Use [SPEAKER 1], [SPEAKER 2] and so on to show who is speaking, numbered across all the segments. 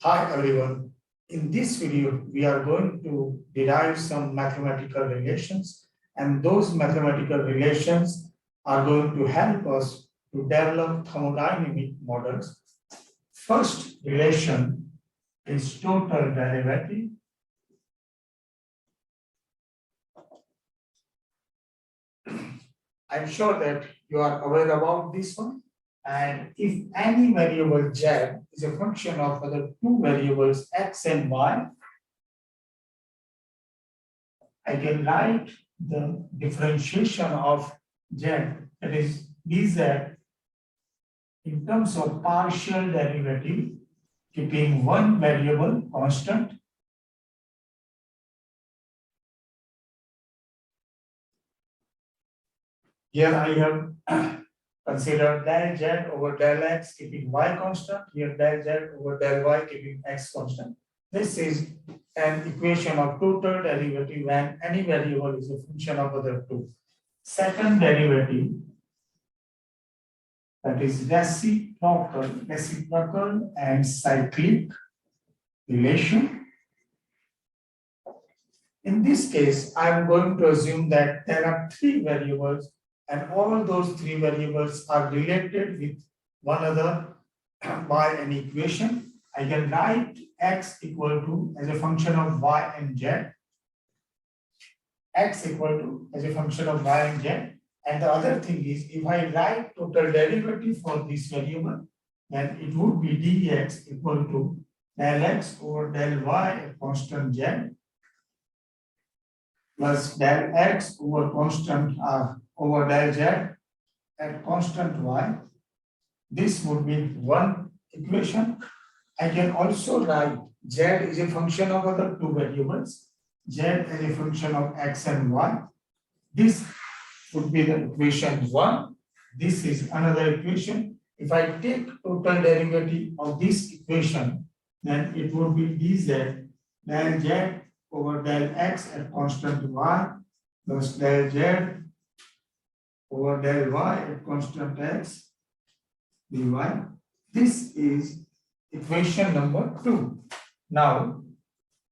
[SPEAKER 1] Hi everyone. In this video, we are going to derive some mathematical relations, and those mathematical relations are going to help us to develop thermodynamic models. First relation is total derivative. I'm sure that you are aware about this one. And if any variable z is a function of other two variables x and y, I can write the differentiation of z, that is dz, in terms of partial derivative, keeping one variable constant. Here I have consider del z over del x keeping y constant, here del z over del y keeping x constant. This is an equation of total derivative when any variable is a function of other two. Second derivative, that is reciprocal and cyclic relation. In this case, I am going to assume that there are three variables and all those three variables are related with one another by an equation. I can write x equal to as a function of y and z, x equal to as a function of y and z. And the other thing is, if I write total derivative for this variable, then it would be dx equal to del x over del y at constant z plus del x over constant over del z at constant y. This would be one equation. I can also write z is a function of other two variables, z as a function of x and y. This would be the equation 1. This is another equation. If I take total derivative of this equation, then it would be dz del z over del x at constant y plus del z over del y at constant x dy. This is equation number 2. Now,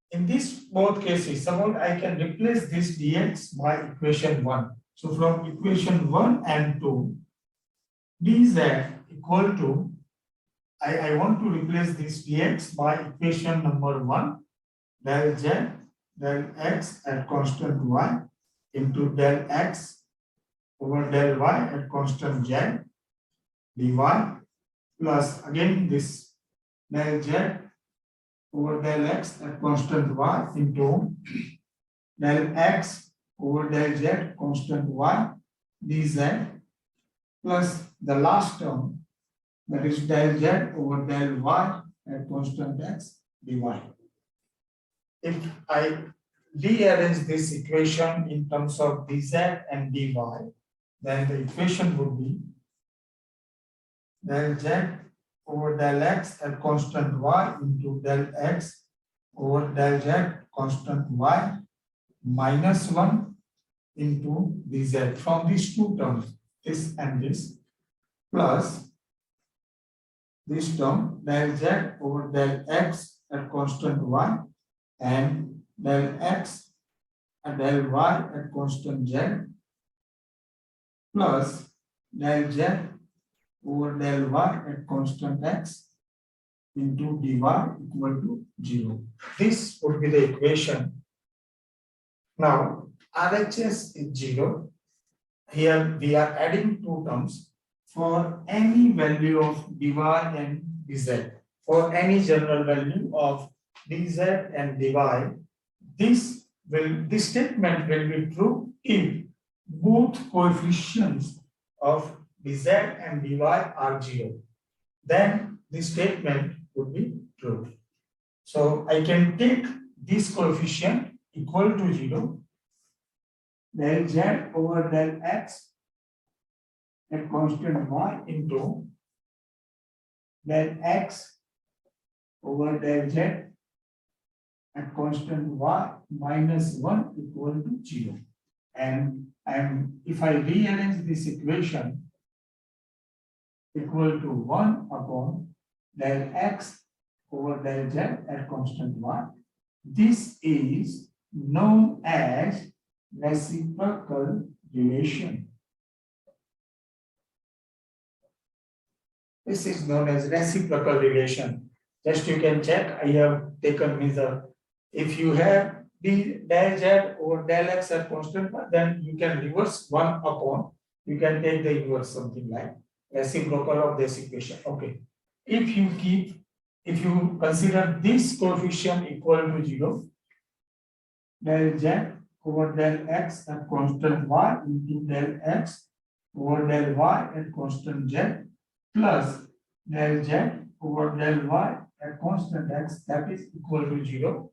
[SPEAKER 1] in these both cases, suppose I can replace this dx by equation 1. So from equation 1 and 2, dz equal to, I want to replace this dx by equation number 1, del z del x at constant y into del x over del y at constant z dy plus again this del z over del x at constant y into del x over del z constant y dz plus the last term, that is del z over del y at constant x dy. If I rearrange this equation in terms of dz and dy, then the equation would be del z over del x at constant y into del x over del z constant y minus 1 into dz from these two terms, this and this, plus this term del z over del x at constant y and del x and del y at constant z plus del z over del y at constant x into dy equal to 0. This would be the equation. Now, RHS is 0. Here we are adding two terms for any value of dy and dz. For any general value of dz and dy, this statement will be true if both coefficients of dz and dy are 0. Then this statement would be true. So I can take this coefficient equal to 0, del z over del x at constant y into del x over del z at constant y minus 1 equal to 0. And if I rearrange this equation equal to 1 upon del x over del z at constant y. This is known as reciprocal relation. This is known as reciprocal relation. Just you can check, I have taken measure. If you have d del z over del x at constant, then you can reverse 1 upon, you can take the inverse, something like reciprocal of this equation. Okay. If you consider this coefficient equal to 0, del z over del x at constant y into del x over del y at constant z plus del z over del y at constant x, that is equal to 0.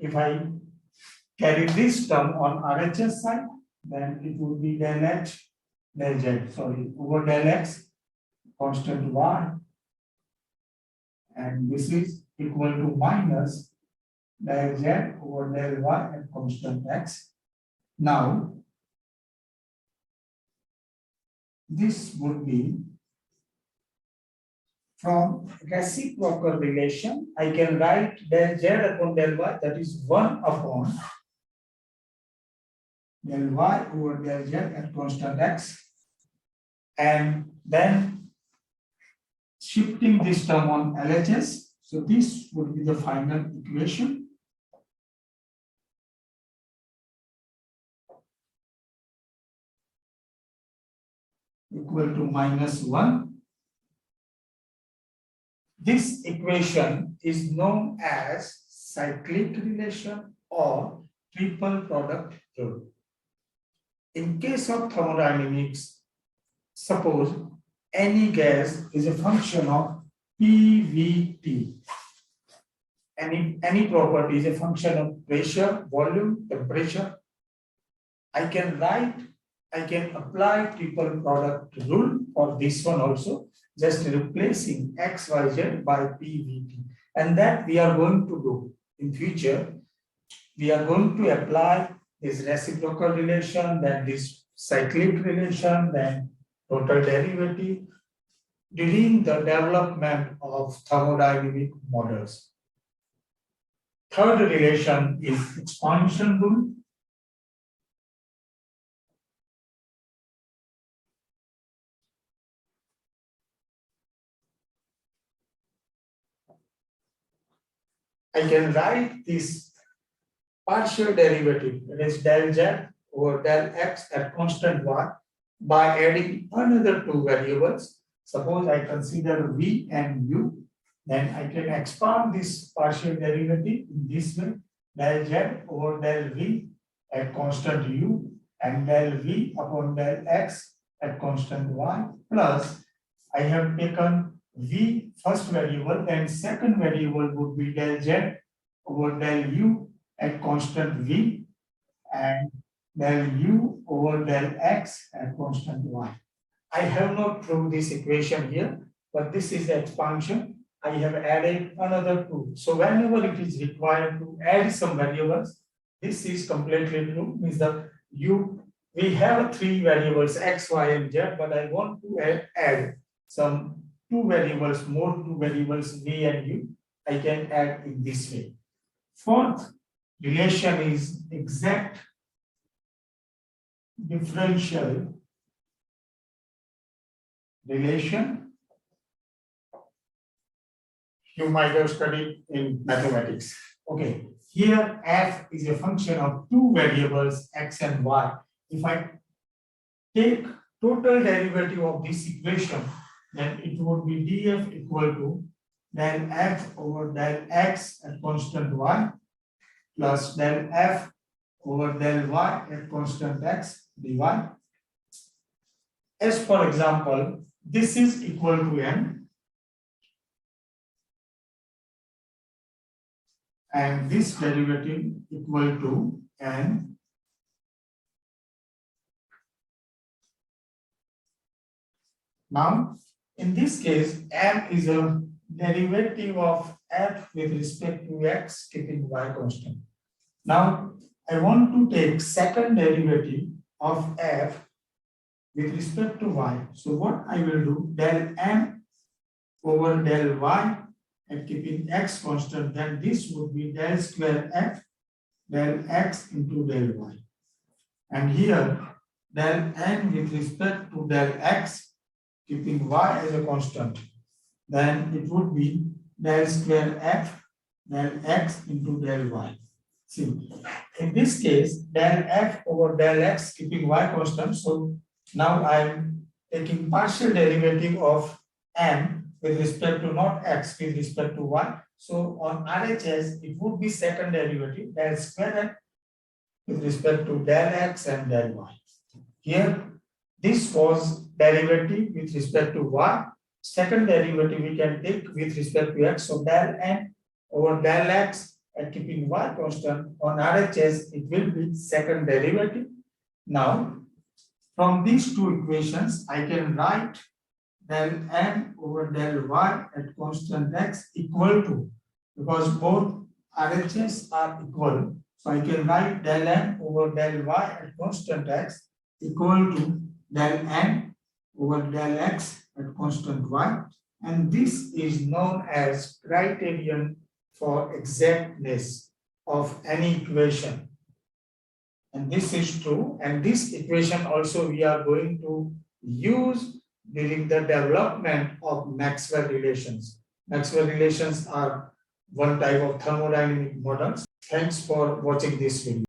[SPEAKER 1] If I carry this term on RHS side, then it would be del z, over del x constant y, and this is equal to minus del z over del y at constant x. Now, this would be from reciprocal relation. I can write del z upon del y, that is 1 upon del y over del z at constant x, and then shifting this term on LHS. So this would be the final equation. Equal to minus 1. This equation is known as cyclic relation or triple product rule. In case of thermodynamics, suppose any gas is a function of PVT. Any property is a function of pressure, volume, temperature. I can apply triple product rule for this one also, just replacing XYZ by PVT. And that we are going to do in future. We are going to apply this reciprocal relation, then this cyclic relation, then total derivative during the development of thermodynamic models. Third relation is expansion rule. I can write this partial derivative, that is del z over del x at constant y, by adding another two variables. Suppose I consider v and u, then I can expand this partial derivative in this way, del z over del v at constant u and del v upon del x at constant y, plus I have taken v first variable, then second variable would be del z over del u at constant v and del u over del x at constant y. I have not proved this equation here, but this is the expansion. I have added another two. So whenever it is required to add some variables, this is completely true. Means the we have three variables x, y, and z, but I want to add some two variables v and u. I can add in this way. Fourth relation is exact differential relation. You might have studied in mathematics. Okay, here f is a function of two variables x and y. If I take total derivative of this equation, then it would be df equal to del f over del x at constant y plus del f over del y at constant x dy. As for example, this is equal to n and this derivative equal to n. Now, in this case, m is a derivative of f with respect to x, keeping y constant. Now, I want to take second derivative of f with respect to y. So what I will do, del m over del y and keeping x constant, then this would be del square f del x into del y. And here del n with respect to del x, keeping y as a constant, then it would be del square f del x into del y. See, in this case, del f over del x keeping y constant. So now I am taking partial derivative of m with respect to not x, with respect to y. So on RHS, it would be second derivative del square f with respect to del x and del y. Here, this was derivative with respect to y. Second derivative we can take with respect to x. So del n over del x and keeping y constant, on RHS, it will be second derivative. Now, from these two equations, I can write del n over del y at constant x equal to, because both RHS are equal, so I can write del n over del y at constant x equal to del n over del x at constant y, and this is known as criterion for exactness of any equation. And this is true, and this equation also we are going to use during the development of Maxwell relations. Maxwell relations are one type of thermodynamic models. Thanks for watching this video.